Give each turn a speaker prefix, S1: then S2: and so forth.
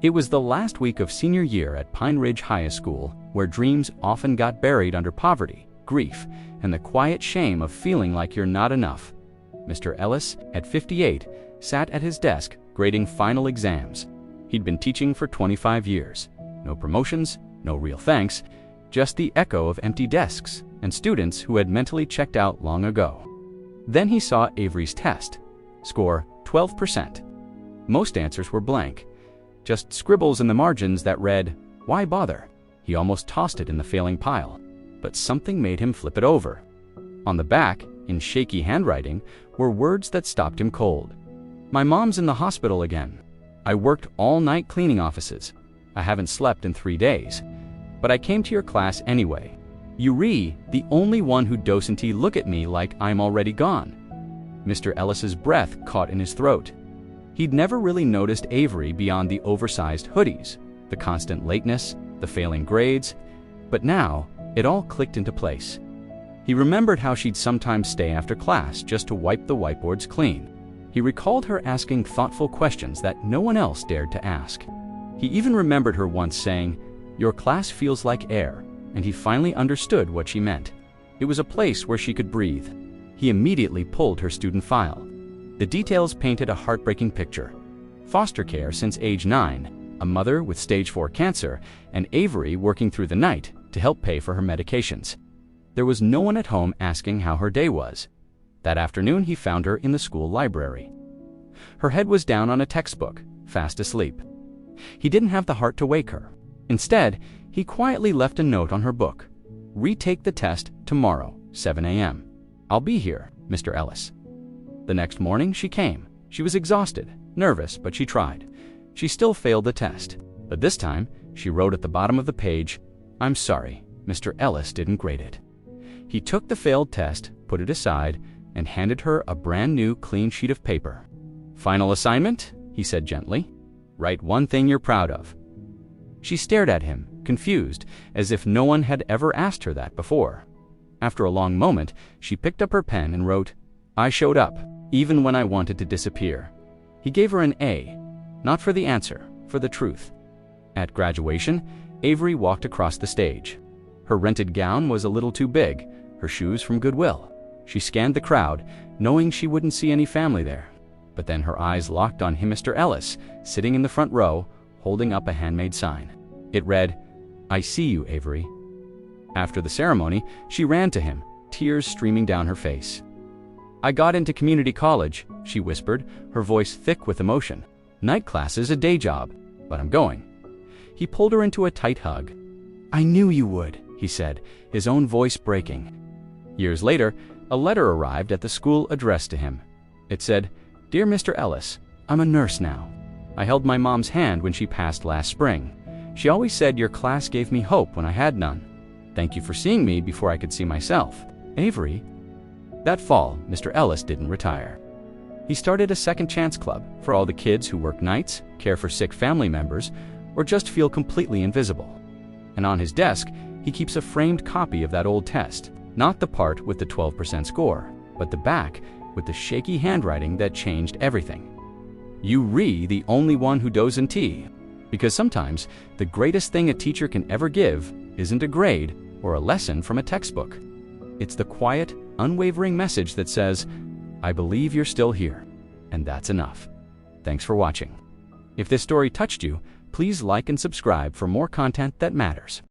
S1: It was the last week of senior year at Pine Ridge High School, where dreams often got buried under poverty, grief, and the quiet shame of feeling like you're not enough. Mr. Ellis, at 58, sat at his desk grading final exams. He'd been teaching for 25 years. No promotions, no real thanks, just the echo of empty desks and students who had mentally checked out long ago. Then he saw Avery's test. Score 12%. Most answers were blank. Just scribbles in the margins that read, "Why bother?" He almost tossed it in the failing pile, but something made him flip it over. On the back, in shaky handwriting, were words that stopped him cold. "My mom's in the hospital again. I worked all night cleaning offices. I haven't slept in 3 days. But I came to your class anyway. You the only one who doesn't look at me like I'm already gone." Mr. Ellis's breath caught in his throat. He'd never really noticed Avery beyond the oversized hoodies, the constant lateness, the failing grades, but now it all clicked into place. He remembered how she'd sometimes stay after class just to wipe the whiteboards clean. He recalled her asking thoughtful questions that no one else dared to ask. He even remembered her once saying, "Your class feels like air," and he finally understood what she meant. It was a place where she could breathe. He immediately pulled her student file. The details painted a heartbreaking picture. Foster care since age 9, a mother with stage 4 cancer, and Avery working through the night to help pay for her medications. There was no one at home asking how her day was. That afternoon he found her in the school library. Her head was down on a textbook, fast asleep. He didn't have the heart to wake her. Instead, he quietly left a note on her book. "Retake the test tomorrow, 7 a.m. I'll be here, Mr. Ellis." The next morning she came. She was exhausted, nervous, but she tried. She still failed the test, but this time she wrote at the bottom of the page, "I'm sorry, Mr. Ellis didn't grade it." He took the failed test, put it aside, and handed her a brand new clean sheet of paper. "Final assignment," he said gently. "Write one thing you're proud of." She stared at him, confused, as if no one had ever asked her that before. After a long moment, she picked up her pen and wrote, "I showed up, even when I wanted to disappear." He gave her an A, not for the answer, for the truth. At graduation, Avery walked across the stage. Her rented gown was a little too big, her shoes from Goodwill. She scanned the crowd, knowing she wouldn't see any family there. But then her eyes locked on him, Mr. Ellis, sitting in the front row, holding up a handmade sign. It read, "I see you, Avery." After the ceremony, she ran to him, tears streaming down her face. "I got into community college," she whispered, her voice thick with emotion. "Night class is a day job, but I'm going." He pulled her into a tight hug. "I knew you would," he said, his own voice breaking. Years later, a letter arrived at the school addressed to him. It said, "Dear Mr. Ellis, I'm a nurse now. I held my mom's hand when she passed last spring. She always said your class gave me hope when I had none. Thank you for seeing me before I could see myself. Avery." That fall, Mr. Ellis didn't retire. He started a second chance club for all the kids who work nights, care for sick family members, or just feel completely invisible. And on his desk, he keeps a framed copy of that old test, not the part with the 12% score, but the back with the shaky handwriting that changed everything. You the only one who doesn't because sometimes the greatest thing a teacher can ever give isn't a grade or a lesson from a textbook. It's the quiet, unwavering message that says, "I believe you're still here," and that's enough. Thanks for watching. If this story touched you, please like and subscribe for more content that matters.